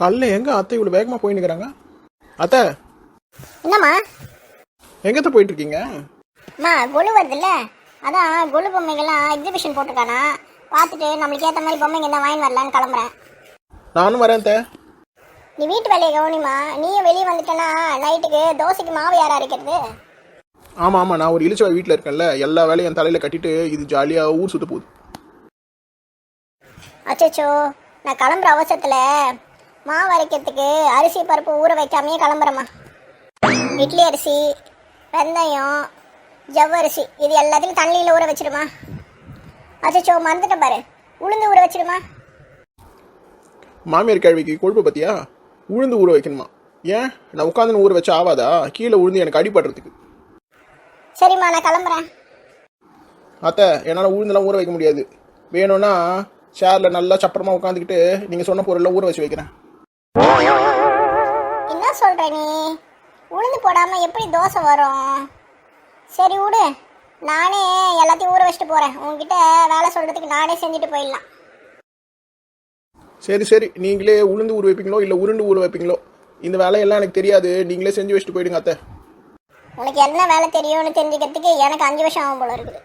கல்ல எங்க அத்தை இவ்வளவு வேகமா போயின்னுக்குறாங்க? அத்தை என்னம்மா? எங்கத்த போயிட்டு இருக்கீங்க? அம்மா கொலு வருதுல்ல, அதான் கொலு பொம்மைகள்லாம் எக்ஸிபிஷன் போட்டிருக்கானா, பார்த்துட்டு நம்மளுக்கு ஏற்ற மாதிரி பொம்மைங்க என்ன வாங்கி வரலான்னு கிளம்புறேன். நானும் வரேன் அத்தை. நீ வீட்டு வேலையை கவனிமா, நீயும் வெளியே வந்துட்டேன்னா நைட்டுக்கு தோசைக்கு மாவு யாரா அரைக்கிறது? ஆமா ஆமா, நான் ஒரு இளிச்சவாய் வீட்டில் இருக்கேன்ல, எல்லா வேலையும் என் தலையில கட்டிட்டு இது ஜாலியா ஊர் சுத்த போகுது. அச்சோ, நான் கிளம்புற அவசரத்தில் மாவு அரைக்கிறதுக்கு அரிசி பருப்பு ஊற வைக்காமையே கிளம்புறேம்மா. இட்லி அரிசி, வெந்தயம், ஜவ்வரிசி இது எல்லாத்தையும் தண்ணியில் ஊற வச்சிடுமா. அச்சோ மறந்துட்டேன் பாரு, உளுந்து ஊற வச்சிடுமா. மாமியார் கேள்விக்கு கொழுப்பு பத்தியா? உளுந்து ஊற வைக்கணுமா? ஏன் நான் உட்காந்துன்னு ஊற வச்சா ஆவாதா? கீழே உளுந்து எனக்கு அடிபடுறதுக்கு. சரிம்மா, நான் கிளம்புறேன். அத்தை, என்னால் உளுந்தெல்லாம் ஊற வைக்க முடியாது. வேணும்னா சேர்ல நல்லா சப்பரமா உட்காந்துக்கிட்டு நீங்க சொன்ன பொருள்லாம் ஊற வச்சு வைக்கிறேன். என்ன சொல்ற நீ? உளுந்து போடாம எப்படி தோசை வரும்? சரி விடு, நானே எல்லாத்தையும் ஊற வச்சுட்டு போறேன். உங்ககிட்ட வேலை சொல்றதுக்கு நானே செஞ்சுட்டு போயிடலாம். சரி சரி, நீங்களே உளுந்து ஊற வைப்பீங்களோ இல்லை உருண்டு ஊற வைப்பீங்களோ? இந்த வேலையெல்லாம் எனக்கு தெரியாது, நீங்களே செஞ்சு வச்சுட்டு போயிடுங்க அத்தை. உனக்கு என்ன வேலை தெரியும்னு தெரிஞ்சுக்கிறதுக்கு எனக்கு 5 வருஷம் ஆகும் போல இருக்குது.